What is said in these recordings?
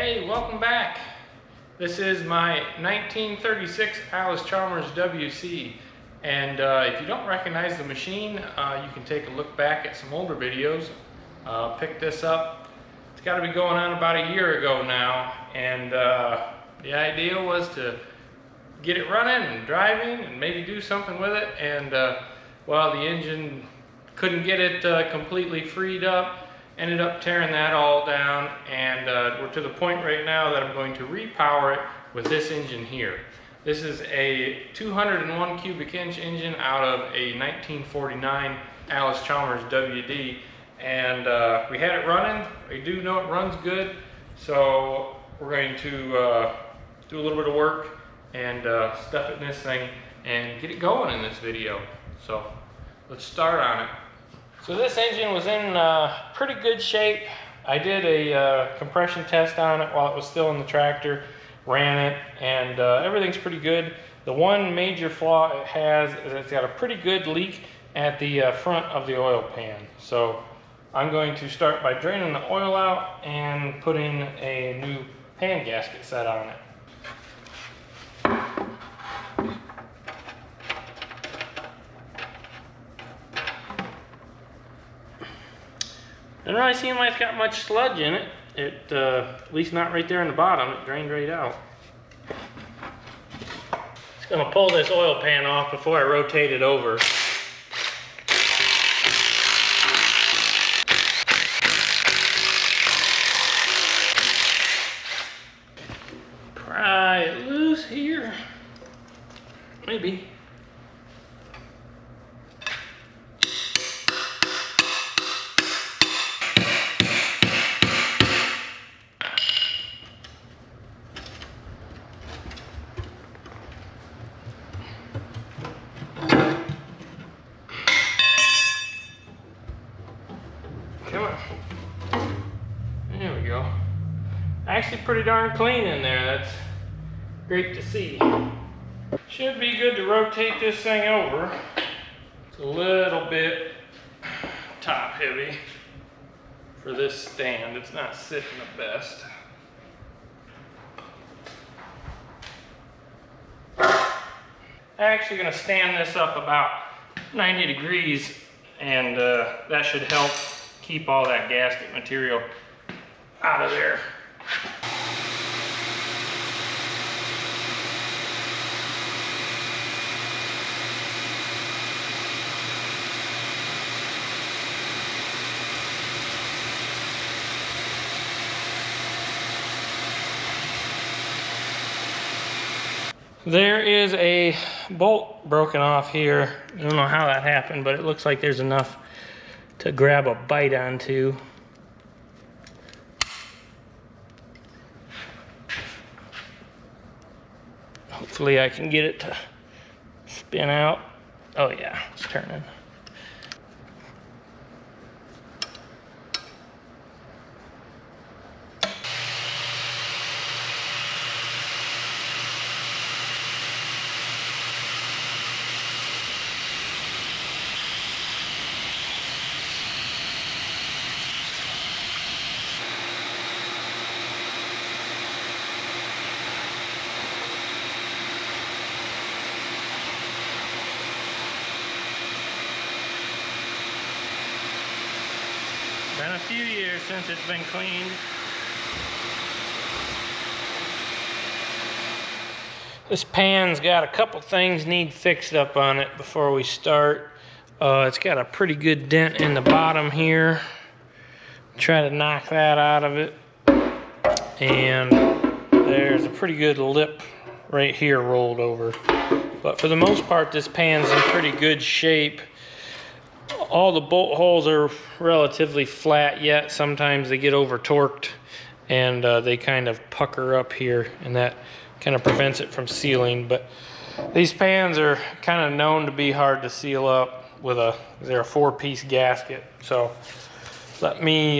Hey, welcome back. This is my 1936 Allis Chalmers WC, and if you don't recognize the machine, you can take a look back at some older videos. Pick this up. It's got to be going on about a year ago now, and the idea was to get it running and driving and maybe do something with it, and well, the engine couldn't get it completely freed up. Ended up tearing that all down, and we're to the point right now that I'm going to repower it with this engine here. This is a 201 cubic inch engine out of a 1949 Allis Chalmers WD, and we had it running. We do know it runs good, so we're going to do a little bit of work and stuff it in this thing and get it going in this video. So let's start on it. So this engine was in pretty good shape. I did a compression test on it while it was still in the tractor, ran it, and everything's pretty good. The one major flaw it has is it's got a pretty good leak at the front of the oil pan. So I'm going to start by draining the oil out and putting a new pan gasket set on it. Doesn't really seem like it's got much sludge in it. At least not right there in the bottom. It drained right out. Just gonna pull this oil pan off before I rotate it over. Pry it loose here. Maybe. There we go. Actually pretty darn clean in there. That's great to see. Should be good to rotate this thing over. It's a little bit top heavy for this stand. It's not sitting the best. I'm actually going to stand this up about 90 degrees, and that should help keep all that gasket material out of there. There is a bolt broken off here. I don't know how that happened, but it looks like there's enough to grab a bite onto. Hopefully I can get it to spin out. Oh yeah, it's turning. Been a few years since it's been cleaned. This pan's got a couple things need fixed up on it before we start. It's got a pretty good dent in the bottom here. Try to knock that out of it. And there's a pretty good lip right here rolled over. But for the most part, this pan's in pretty good shape. All the bolt holes are relatively flat yet. Sometimes they get over torqued and they kind of pucker up here, and that kind of prevents it from sealing. But these pans are kind of known to be hard to seal up with they're a 4-piece gasket. So let me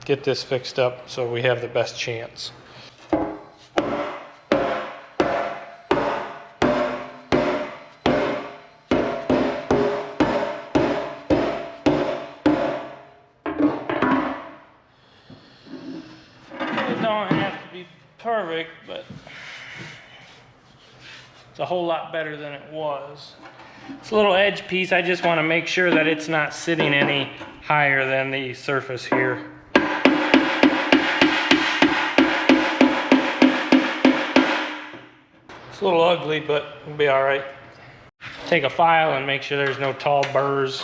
get this fixed up so we have the best chance. perfect, but it's a whole lot better than it was. This little edge piece, I just want to make sure that it's not sitting any higher than the surface here. It's a little ugly, but it'll be all right. Take a file and make sure there's no tall burrs.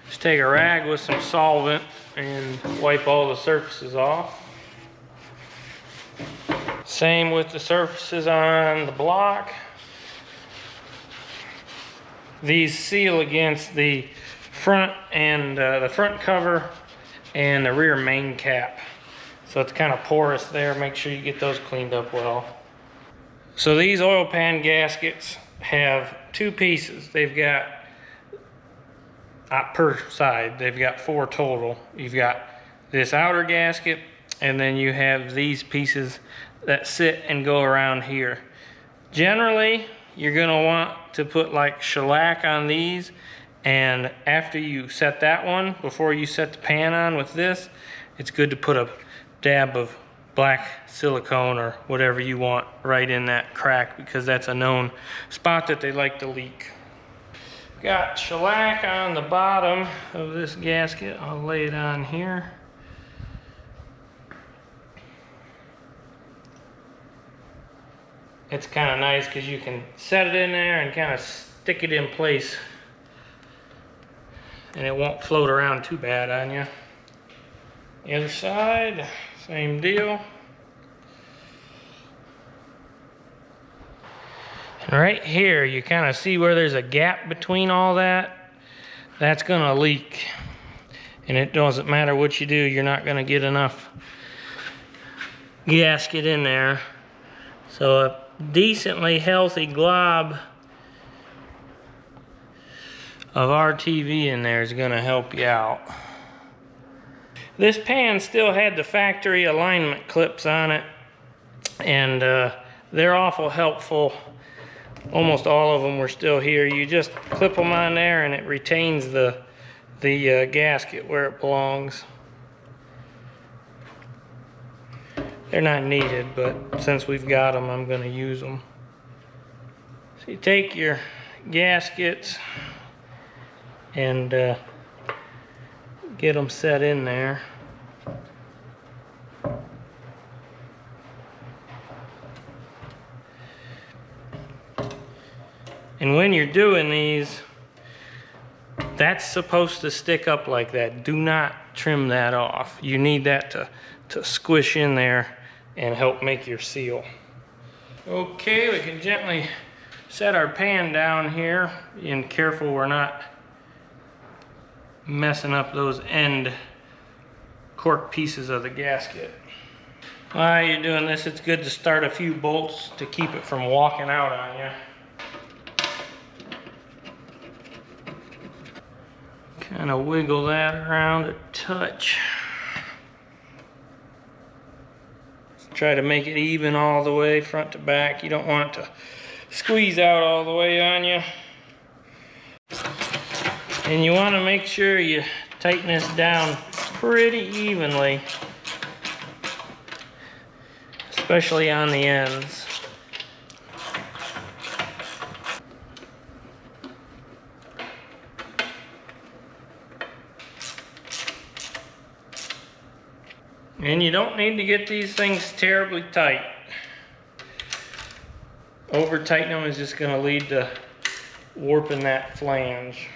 Just take a rag with some solvent and wipe all the surfaces off. Same with the surfaces on the block. These seal against the front and the front cover and the rear main cap. So it's kind of porous there. Make sure you get those cleaned up well. So these oil pan gaskets have two pieces. They've got per side, they've got 4 total. You've got this outer gasket, and then you have these pieces that sit and go around here. Generally, you're gonna want to put like shellac on these, and after you set that one, before you set the pan on with this, it's good to put a dab of black silicone or whatever you want right in that crack, because that's a known spot that they like to leak. Got shellac on the bottom of this gasket. I'll lay it on here. It's kind of nice because you can set it in there and kind of stick it in place, and it won't float around too bad on you. The other side, same deal. And right here, you kind of see where there's a gap between all that. That's gonna leak. And it doesn't matter what you do, you're not gonna get enough gasket in there. So a decently healthy glob of RTV in there is gonna help you out. This pan still had the factory alignment clips on it, and they're awful helpful. Almost all of them were still here. You just clip them on there and it retains the gasket where it belongs. They're not needed, but since we've got them, I'm going to use them. So you take your gaskets and get them set in there. And when you're doing these, that's supposed to stick up like that. Do not trim that off. You need that to squish in there and help make your seal. Okay, we can gently set our pan down here. Being careful we're not messing up those end cork pieces of the gasket. While you're doing this, it's good to start a few bolts to keep it from walking out on you. Kind of wiggle that around a touch. Try to make it even all the way front to back. You don't want it to squeeze out all the way on you. And you want to make sure you tighten this down pretty evenly, especially on the ends. And you don't need to get these things terribly tight. Over tightening them is just going to lead to warping that flange.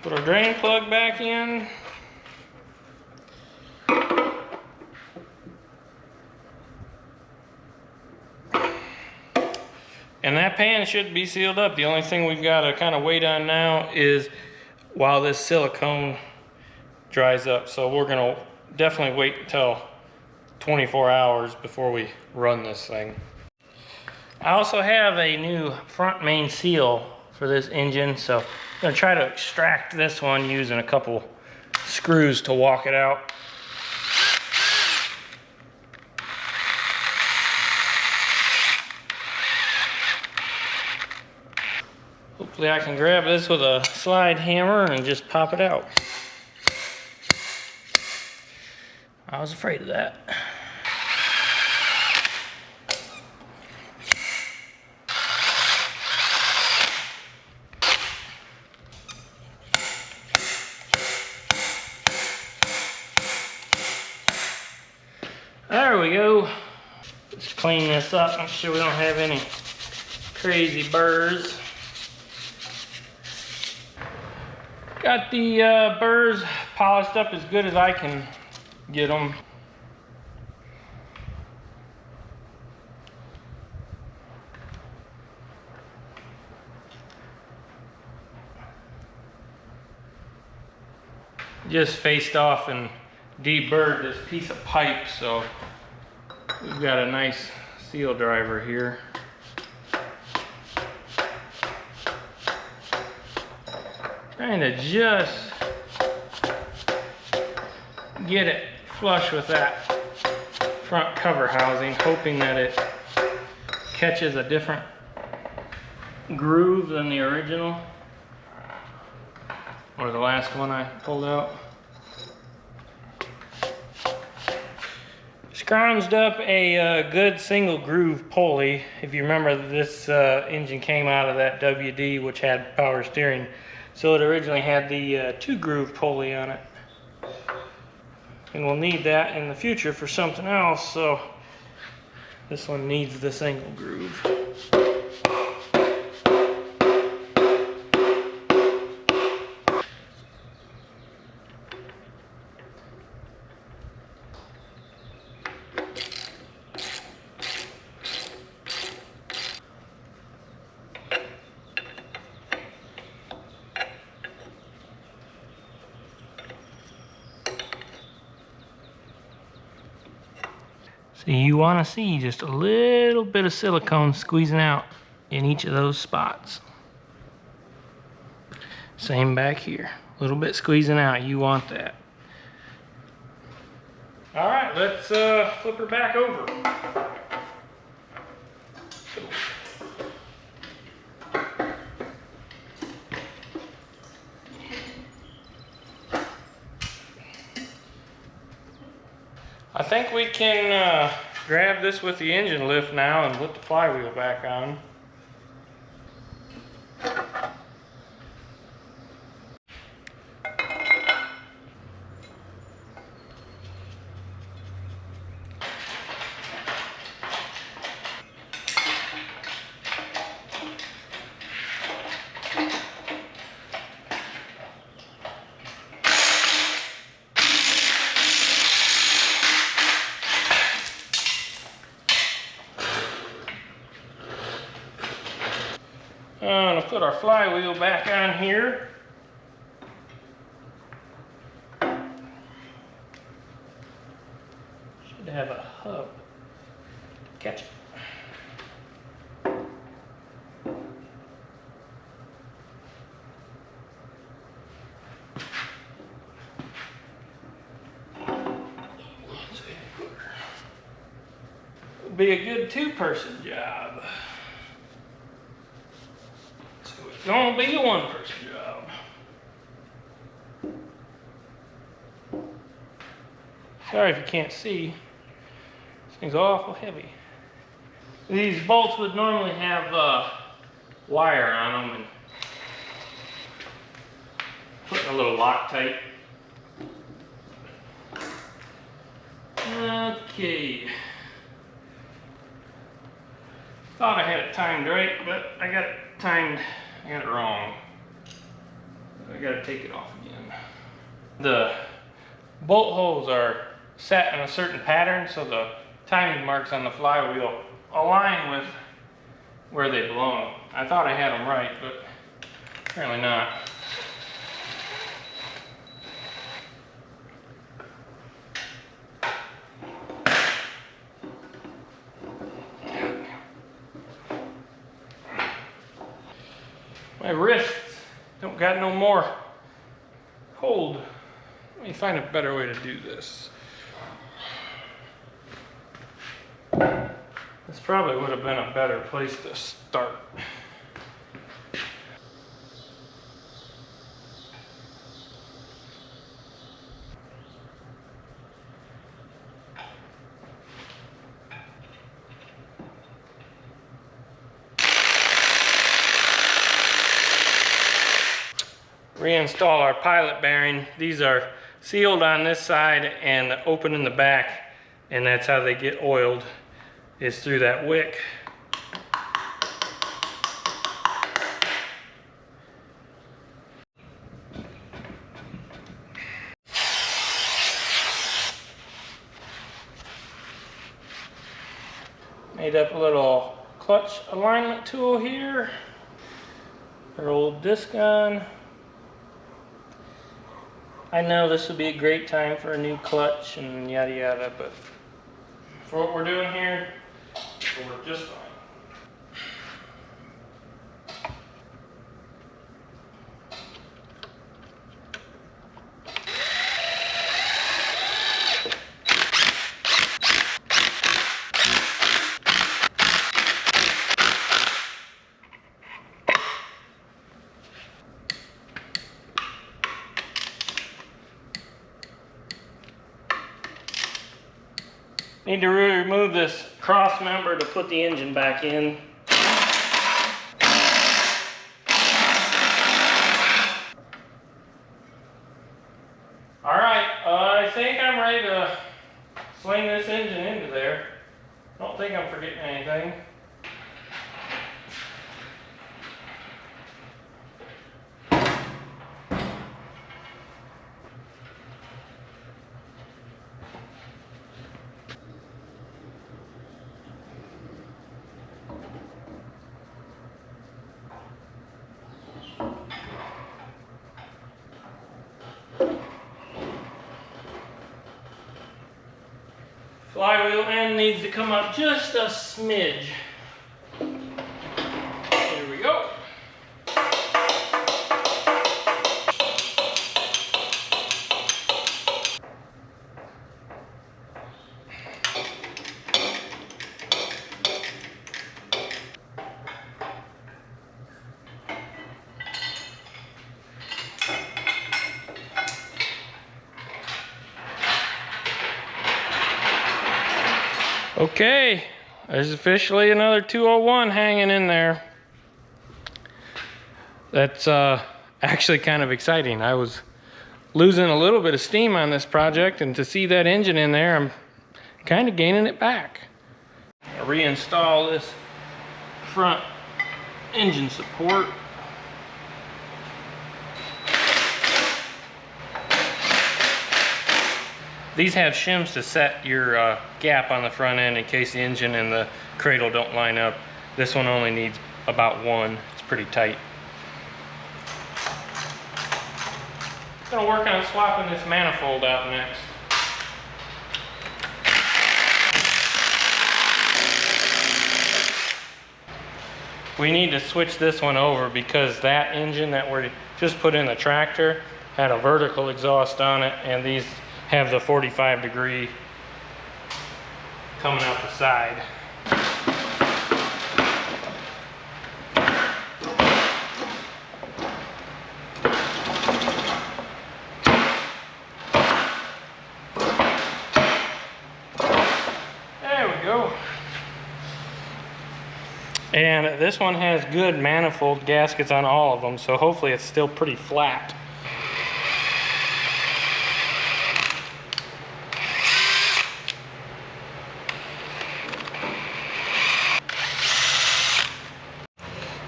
Put our drain plug back in. And that pan should be sealed up. The only thing we've got to kind of wait on now is while this silicone dries up. So we're gonna definitely wait until 24 hours before we run this thing. I also have a new front main seal for this engine, so I'm gonna try to extract this one using a couple screws to walk it out. Hopefully I can grab this with a slide hammer and just pop it out. I was afraid of that. There we go. Just clean this up, make sure we don't have any crazy burrs. Got the burrs polished up as good as I can get them. Just faced off and deburred this piece of pipe, so we've got a nice seal driver here. Trying to just get it flush with that front cover housing, hoping that it catches a different groove than the original or the last one I pulled out. Scrounged up a good single groove pulley. If you remember, this engine came out of that WD, which had power steering. So it originally had the 2-groove pulley on it. And we'll need that in the future for something else, so this one needs the single groove. So you want to see just a little bit of silicone squeezing out in each of those spots. Same back here, a little bit squeezing out, you want that. All right, let's flip her back over. I think we can grab this with the engine lift now and put the flywheel back on. I'm going to put our flywheel back on here. Should have a hub. Catch it. It'll be a good 2-person job. It's gonna be a 1-person job. Sorry if you can't see. This thing's awful heavy. These bolts would normally have wire on them and put a little Loctite. Okay. Thought I had it timed right, but I got it wrong. I gotta take it off again. The bolt holes are set in a certain pattern, so the timing marks on the flywheel align with where they belong. I thought I had them right, but apparently not. My wrists don't got no more hold. Let me find a better way to do this. This probably would have been a better place to start. reinstall our pilot bearing. These are sealed on this side and open in the back, and that's how they get oiled, is through that wick. Made up a little clutch alignment tool here. Our old disc gun. I know this would be a great time for a new clutch and yada yada, but for what we're doing here, it'll work just fine. Need to remove this cross member to put the engine back in. Alright, I think I'm ready to sling this engine into there. Don't think I'm forgetting anything. Flywheel end needs to come up just a smidge. Here we go. Okay, there's officially another 201 hanging in there. That's actually kind of exciting. I was losing a little bit of steam on this project, and to see that engine in there, I'm kind of gaining it back. I'll reinstall this front engine support. These have shims to set your gap on the front end in case the engine and the cradle don't line up. This one only needs about one. It's pretty tight. I'm gonna work on swapping this manifold out next. We need to switch this one over because that engine that we just put in the tractor had a vertical exhaust on it, and these have the 45-degree coming out the side. There we go. And this one has good manifold gaskets on all of them, so hopefully it's still pretty flat.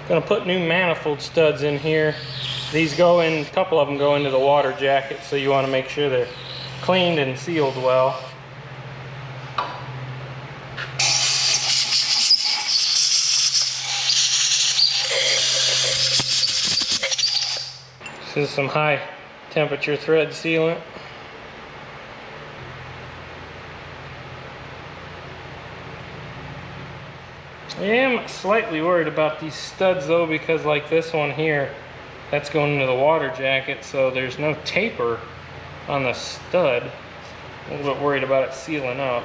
Gonna put new manifold studs in here. These go in, a couple of them go into the water jacket, so you want to make sure they're cleaned and sealed well. This is some high temperature thread sealant. I am slightly worried about these studs though, because like this one here, that's going into the water jacket, so there's no taper on the stud. A little bit worried about it sealing up.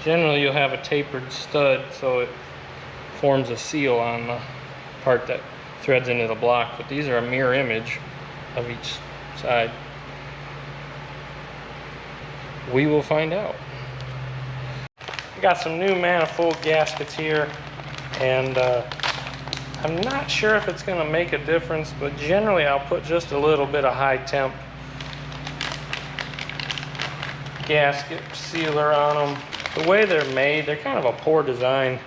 Generally you'll have a tapered stud so it forms a seal on the part that threads into the block, but these are a mirror image of each side. We will find out. Got some new manifold gaskets here, and I'm not sure if it's gonna make a difference, but generally I'll put just a little bit of high temp gasket sealer on them. The way they're made, they're kind of a poor design.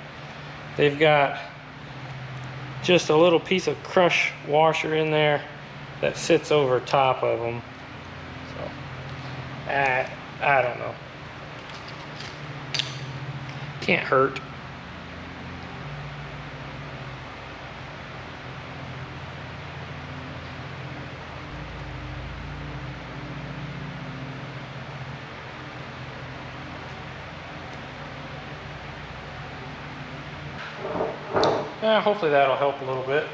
They've got just a little piece of crush washer in there that sits over top of them. So, I don't know. Can't hurt. Hopefully that'll help a little bit.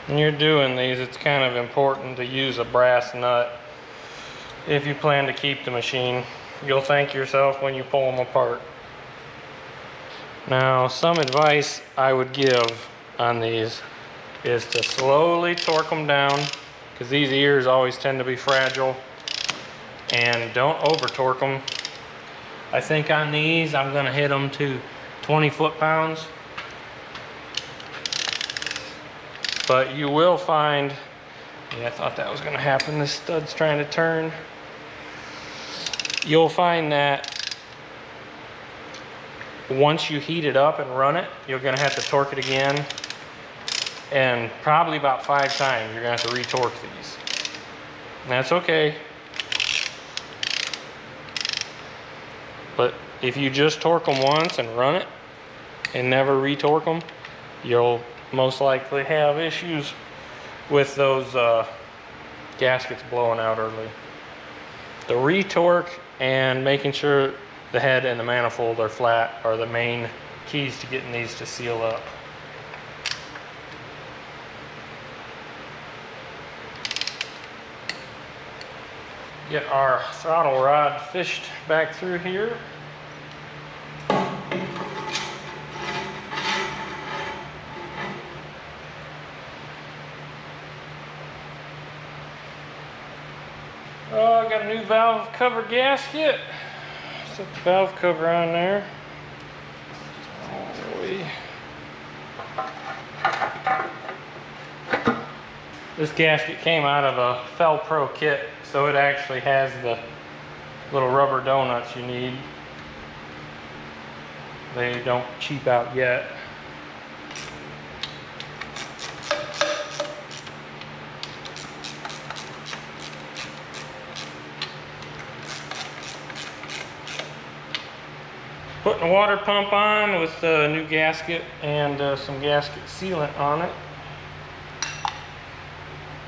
When you're doing these, it's kind of important to use a brass nut if you plan to keep the machine. You'll thank yourself when you pull them apart. Now, some advice I would give on these is to slowly torque them down, because these ears always tend to be fragile, and don't over torque them. I think on these I'm going to hit them to 20 foot-pounds. But you will find, yeah, I thought that was going to happen. This stud's trying to turn. You'll find that once you heat it up and run it, you're going to have to torque it again. And probably about 5 times you're going to have to re-torque these. And that's okay. But if you just torque them once and run it and never re-torque them, you'll most likely have issues with those gaskets blowing out early. The re-torque and making sure the head and the manifold are flat are the main keys to getting these to seal up. Get our throttle rod fished back through here. Oh, I got a new valve cover gasket. Set the valve cover on there. This gasket came out of a Felpro kit, so it actually has the little rubber donuts you need. They don't cheap out yet. Putting a water pump on with a new gasket and some gasket sealant on it.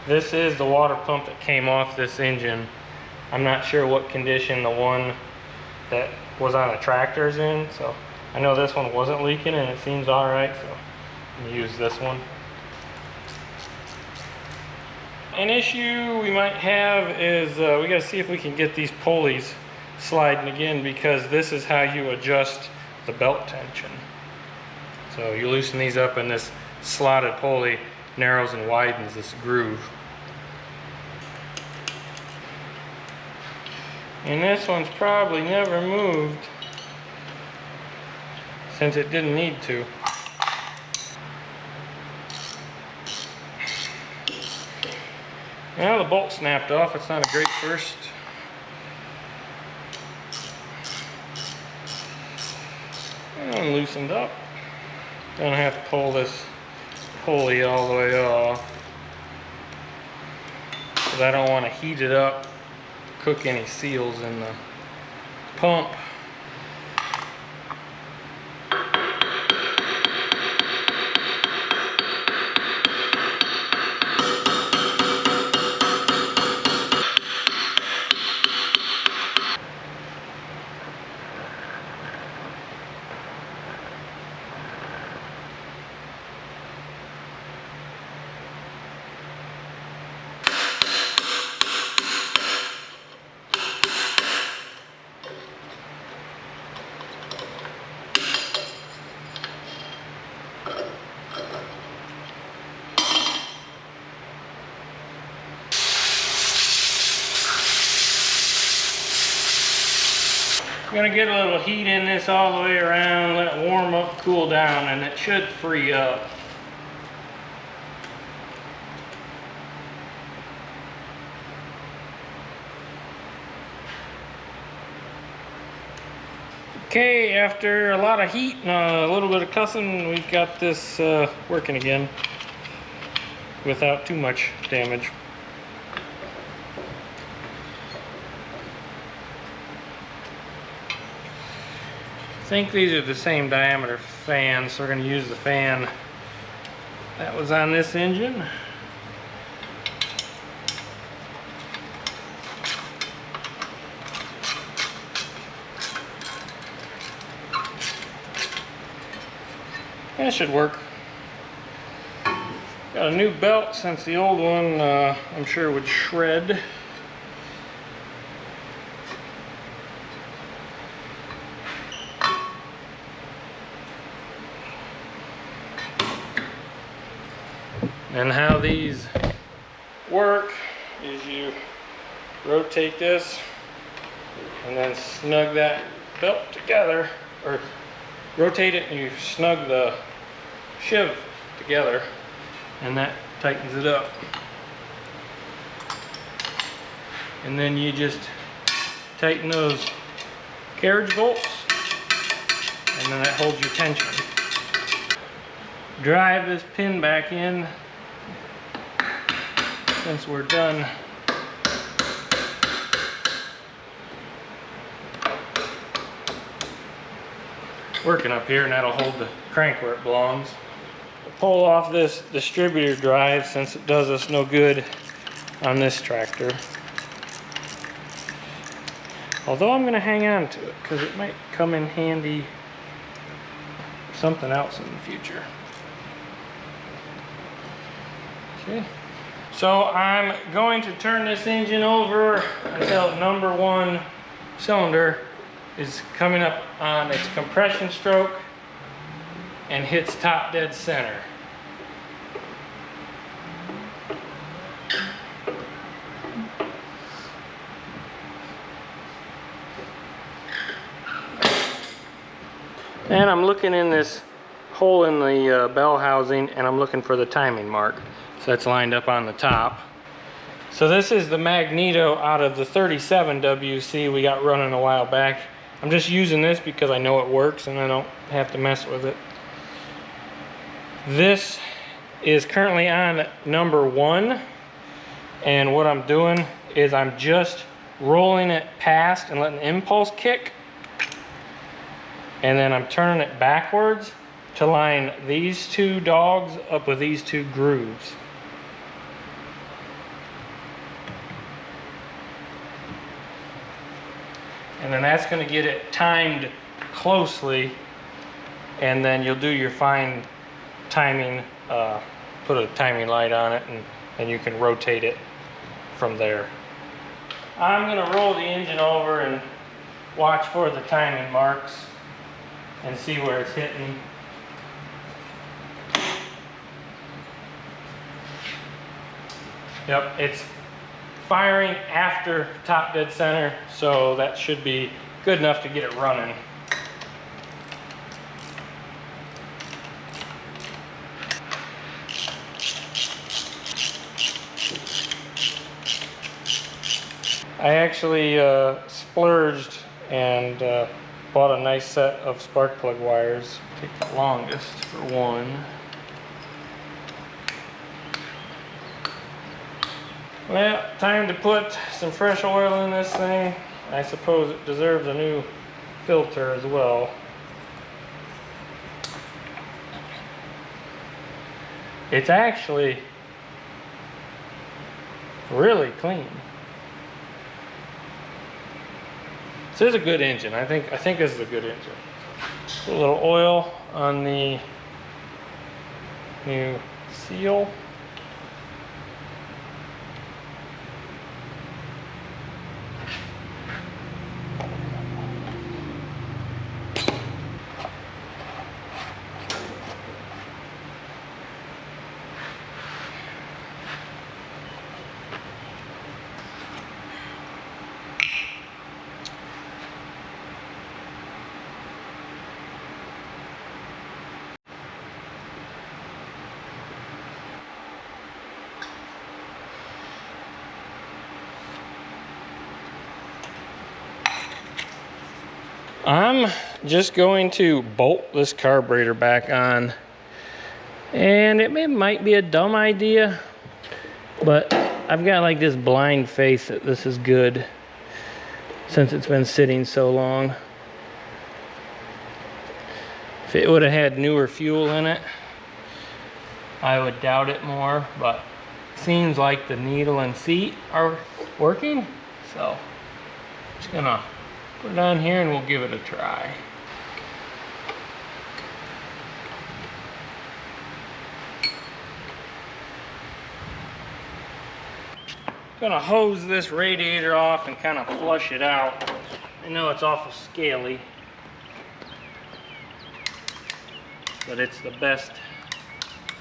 This is the water pump that came off this engine. I'm not sure what condition the one that was on the tractor is in, so I know this one wasn't leaking and it seems alright, so I'm going to use this one. An issue we might have is we got to see if we can get these pulleys sliding again, because this is how you adjust the belt tension. So you loosen these up and this slotted pulley narrows and widens this groove. And this one's probably never moved since it didn't need to. Now the bolt snapped off. It's not a great first. And loosened up. Gonna have to pull this pulley all the way off, because I don't want to heat it up, cook any seals in the pump. gonna get a little heat in this all the way around, let it warm up, cool down, and it should free up. Okay, after a lot of heat and a little bit of cussing, we've got this working again without too much damage. I think these are the same diameter fans, so we're going to use the fan that was on this engine. That should work. Got a new belt since the old one I'm sure would shred. And how these work is you rotate this and then snug that belt together, or rotate it and you snug the shiv together, and that tightens it up. And then you just tighten those carriage bolts, and then that holds your tension. Drive this pin back in since we're done. Working up here, and that'll hold the crank where it belongs. Pull off this distributor drive since it does us no good on this tractor. Although I'm going to hang on to it because it might come in handy for something else in the future. Okay. So I'm going to turn this engine over until #1 cylinder is coming up on its compression stroke and hits top dead center. And I'm looking in this hole in the bell housing, and I'm looking for the timing mark. So that's lined up on the top. So this is the magneto out of the 37 WC we got running a while back. I'm just using this because I know it works and I don't have to mess with it. This is currently on #1, and what I'm doing is I'm just rolling it past and letting the impulse kick, and then I'm turning it backwards to line these two dogs up with these two grooves. And then that's going to get it timed closely, and then you'll do your fine timing, put a timing light on it, and you can rotate it from there. I'm going to roll the engine over and watch for the timing marks and see where it's hitting. Yep, it's firing after top dead center, so that should be good enough to get it running. I actually splurged and bought a nice set of spark plug wires. Take the longest for one. Well, time to put some fresh oil in this thing. I suppose it deserves a new filter as well. It's actually really clean. This is a good engine. I think this is a good engine. Put a little oil on the new seal. I'm just going to bolt this carburetor back on. And it might be a dumb idea, but I've got like this blind faith that this is good since it's been sitting so long. If it would have had newer fuel in it, I would doubt it more, but it seems like the needle and seat are working. So I'm just gonna put it on here and we'll give it a try. Gonna hose this radiator off and kind of flush it out. I know it's awful scaly, but it's the best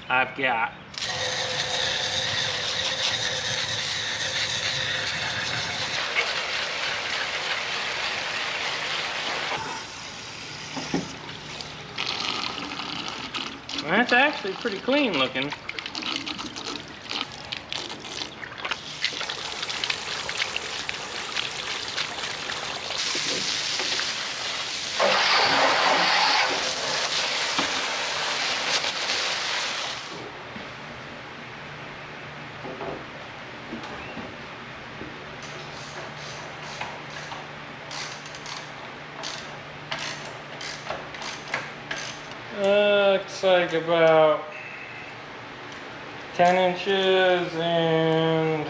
I've got. That's actually pretty clean looking. Looks like about 10 inches and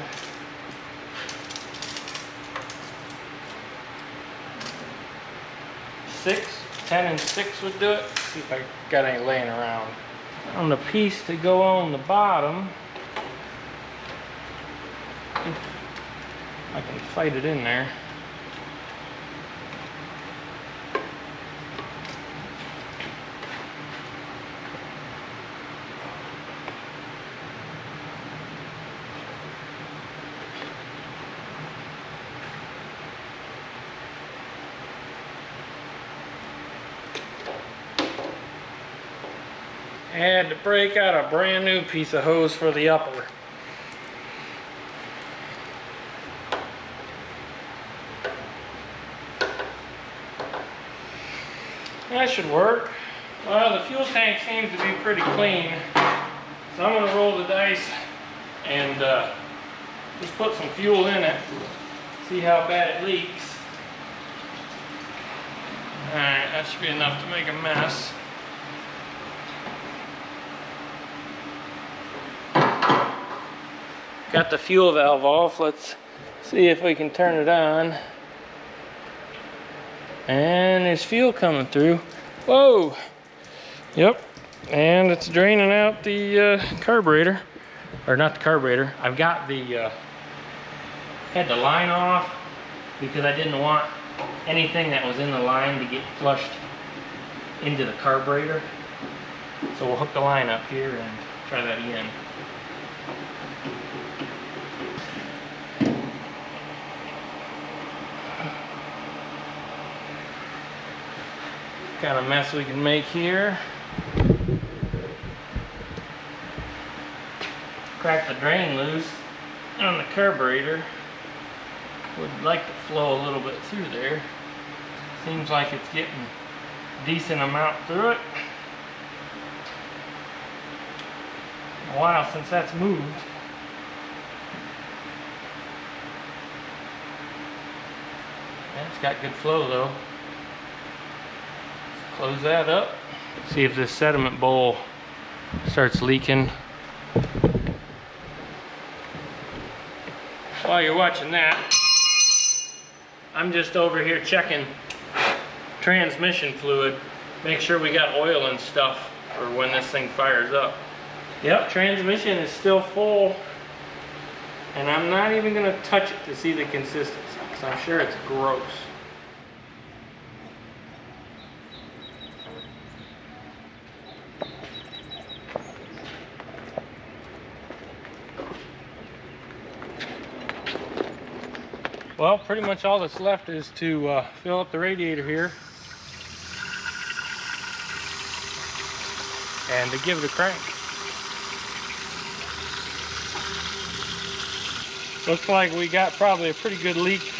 10 and 6 would do it. See if I got any laying around. On the piece to go on the bottom, I can fight it in there. I had to break out a brand new piece of hose for the upper. That should work. Well, the fuel tank seems to be pretty clean, so I'm going to roll the dice and just put some fuel in it, see how bad it leaks. Alright, that should be enough to make a mess. Got the fuel valve off. Let's see if we can turn it on. And there's fuel coming through. Whoa! Yep. And it's draining out the carburetor. Or not the carburetor. I've got the had the line off because I didn't want anything that was in the line to get flushed into the carburetor. So we'll hook the line up here and try that again. Kind of mess we can make here. Crack the drain loose on the carburetor. Would like to flow a little bit through there. Seems like it's getting a decent amount through it. A while since that's moved. Yeah, it's got good flow though. Close that up. See if this sediment bowl starts leaking. While you're watching that, I'm just over here checking transmission fluid. Make sure we got oil and stuff for when this thing fires up. Yep, transmission is still full. And I'm not even gonna touch it to see the consistency, because I'm sure it's gross. Well, pretty much all that's left is to fill up the radiator here and to give it a crank. Looks like we got probably a pretty good leak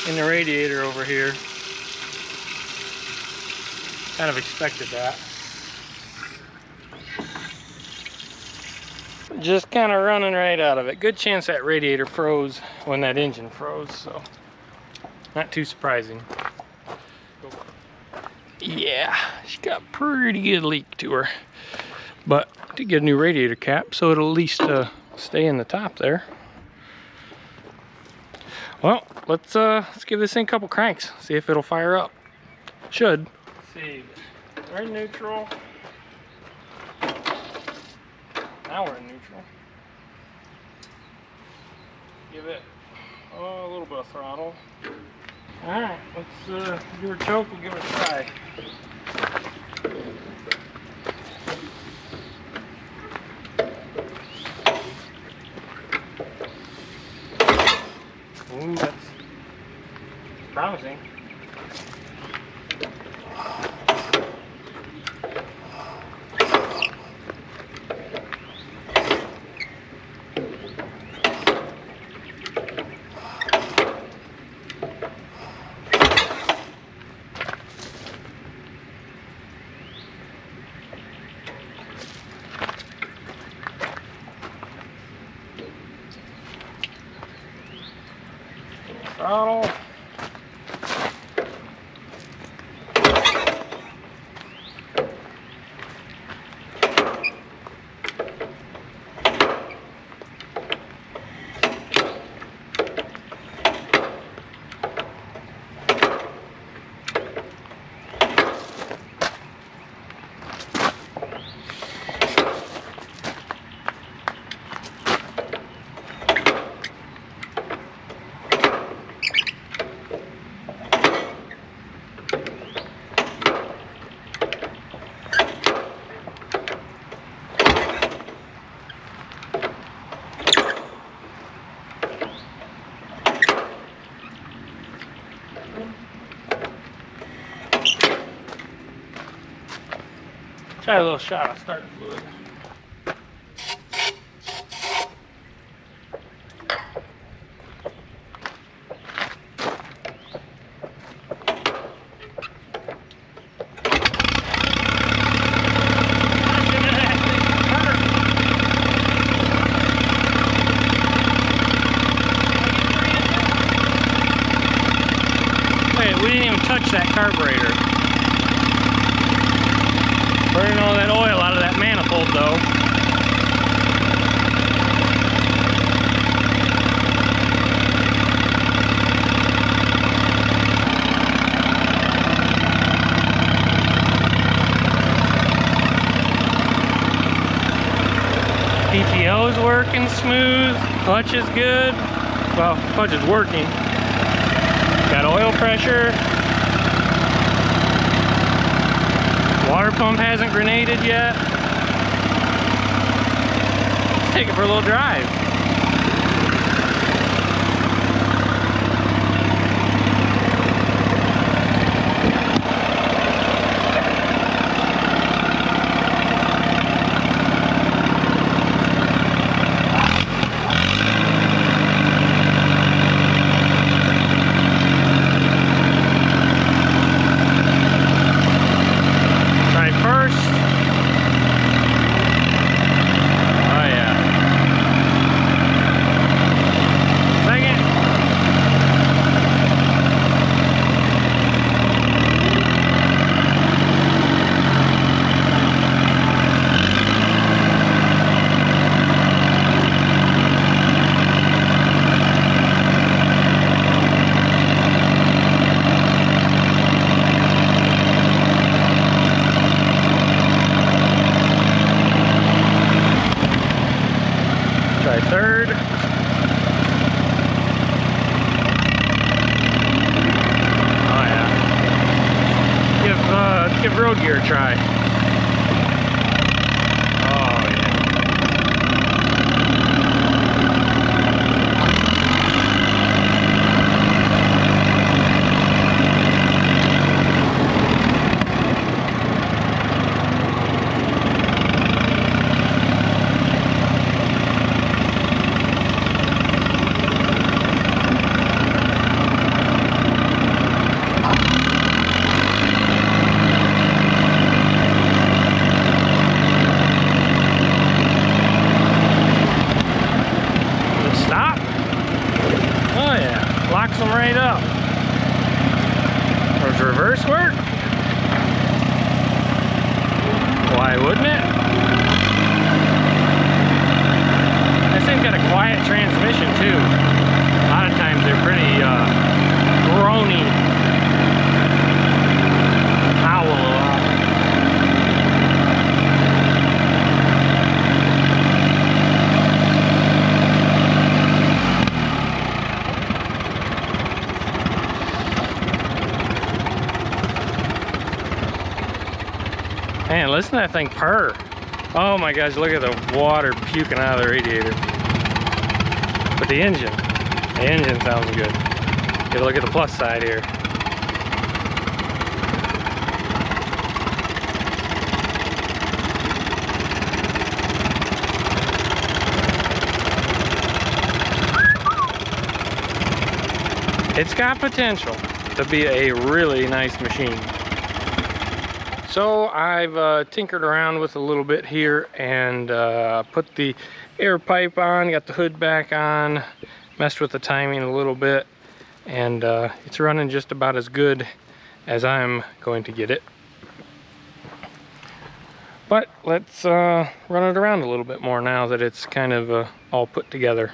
in the radiator over here. Kind of expected that. Just kind of running right out of it. Good chance that radiator froze when that engine froze, so not too surprising. Yeah, she got a pretty good leak to her. But I did get a new radiator cap, so it'll at least stay in the top there. Well, let's give this thing a couple cranks, see if it'll fire up. Should. Let's see, we're in neutral. Now we're in neutral. Give it a little bit of throttle. Alright, let's give her a choke and give it a try. Ooh, that's promising. Throttle. Try a little shot of starting fluid. Wait, we didn't even touch that carburetor. Burning all that oil out of that manifold though. PTO is working smooth, clutch is good. Well, clutch is working. Got oil pressure. Water pump hasn't grenaded yet. Let's take it for a little drive. Third. Oh yeah. Give road gear a try. Oh yeah. locks them right up. Does reverse work? Why wouldn't it? This thing's got a quiet transmission too. A lot of times they're pretty groany. Howl a lot. Man, listen to that thing purr. Oh my gosh, look at the water puking out of the radiator. But the engine sounds good. Get a look at the plus side here. It's got potential to be a really nice machine. So I've tinkered around with a little bit here and put the air pipe on, got the hood back on, messed with the timing a little bit, and it's running just about as good as I'm going to get it. But let's run it around a little bit more now that it's kind of all put together.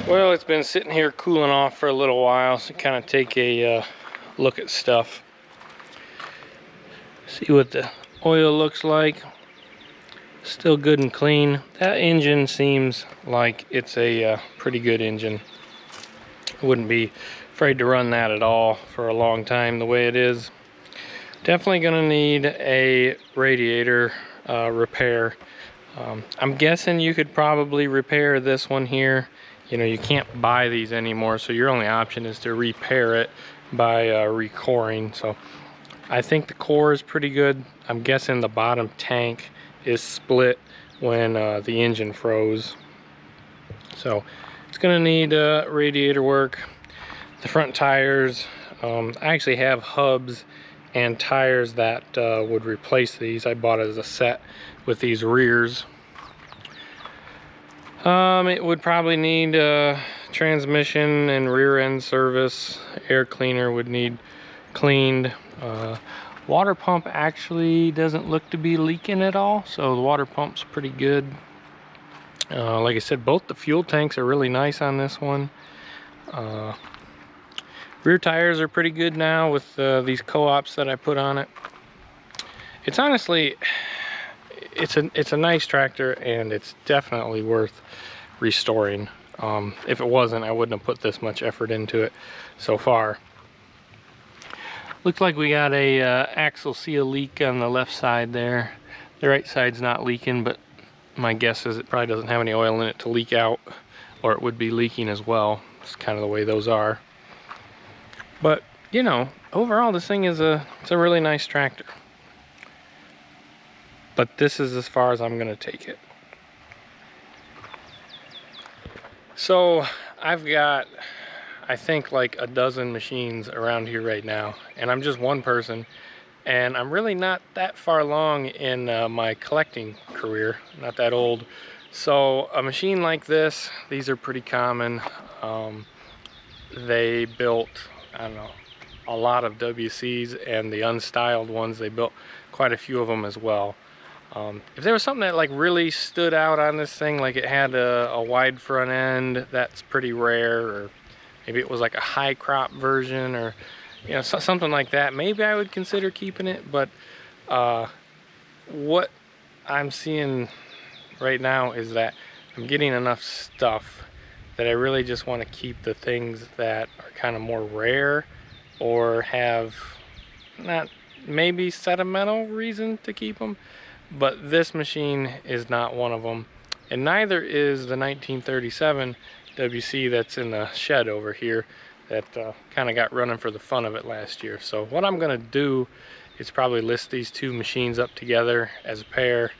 Well, it's been sitting here cooling off for a little while, so kind of take a look at stuff. See what the oil looks like. Still good and clean. That engine seems like it's a pretty good engine. I wouldn't be afraid to run that at all for a long time the way it is. Definitely gonna need a radiator repair. I'm guessing you could probably repair this one here. You know, you can't buy these anymore, so your only option is to repair it by recoring. So I think the core is pretty good. I'm guessing the bottom tank is split when the engine froze. So it's gonna need radiator work. The front tires I actually have hubs and tires that would replace these. I bought it as a set with these rears. It would probably need transmission and rear end service. Air cleaner would need cleaned. Water pump actually doesn't look to be leaking at all, so the water pump's pretty good. Like I said, both the fuel tanks are really nice on this one. Rear tires are pretty good now with these co-ops that I put on it. It's honestly, it's a nice tractor, and it's definitely worth restoring. If it wasn't, I wouldn't have put this much effort into it so far. Looks like we got a axle seal leak on the left side there. The right side's not leaking, but my guess is it probably doesn't have any oil in it to leak out, or it would be leaking as well. It's kind of the way those are. But you know, overall this thing is it's a really nice tractor. But this is as far as I'm gonna take it. So I've got, I think, like a dozen machines around here right now, and I'm just one person, and I'm really not that far along in my collecting career, not that old. So a machine like this, these are pretty common. They built, I don't know, a lot of WCs, and the unstyled ones, they built quite a few of them as well. If there was something that like really stood out on this thing, like it had a wide front end, that's pretty rare, or maybe it was like a high crop version, or you know, something like that, maybe I would consider keeping it. But what I'm seeing right now is that I'm getting enough stuff that I really just want to keep the things that are kind of more rare, or have not maybe sentimental reason to keep them. But this machine is not one of them, and neither is the 1937 WC that's in the shed over here that kind of got running for the fun of it last year. So what I'm gonna do is probably list these two machines up together as a pair,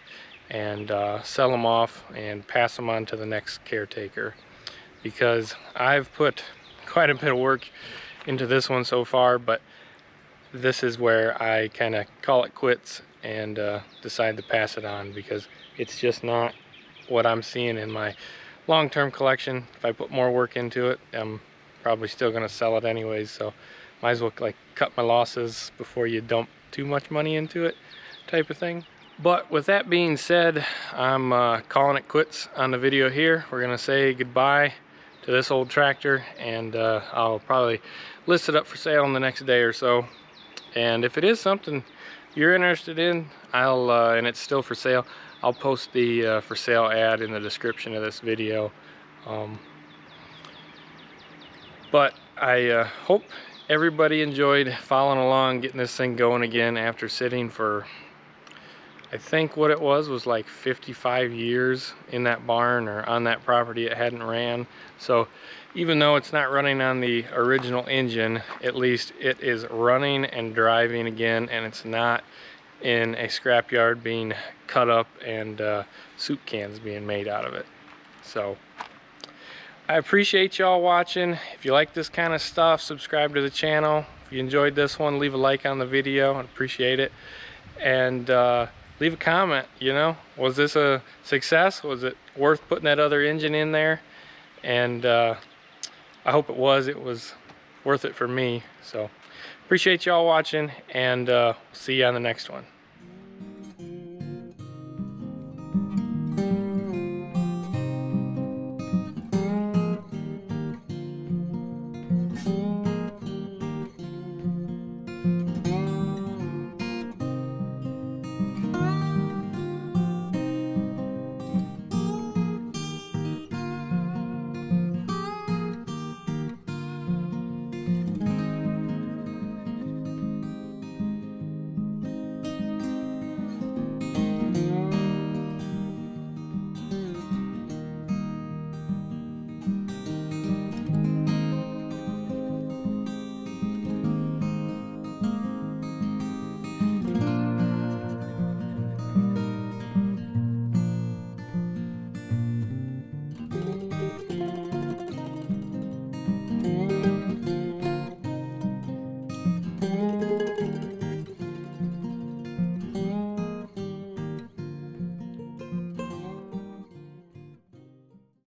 and sell them off and pass them on to the next caretaker, because I've put quite a bit of work into this one so far. But this is where I kind of call it quits and decide to pass it on, because it's just not what I'm seeing in my long-term collection. If I put more work into it, I'm probably still going to sell it anyways, so might as well like cut my losses before you dump too much money into it, type of thing. But with that being said, I'm calling it quits on the video here. We're going to say goodbye to this old tractor, and I'll probably list it up for sale in the next day or so. And if it is something you're interested in, and it's still for sale, I'll post the for sale ad in the description of this video. But I hope everybody enjoyed following along, getting this thing going again after sitting for, I think what it was like 55 years in that barn, or on that property. It hadn't ran. So even though it's not running on the original engine, at least it is running and driving again, and it's not in a scrapyard being cut up and soup cans being made out of it. So I appreciate y'all watching. If you like this kind of stuff, subscribe to the channel. If you enjoyed this one, leave a like on the video. I'd appreciate it. And leave a comment, you know, was this a success? Was it worth putting that other engine in there? And I hope it was worth it for me. So appreciate y'all watching, and see you on the next one.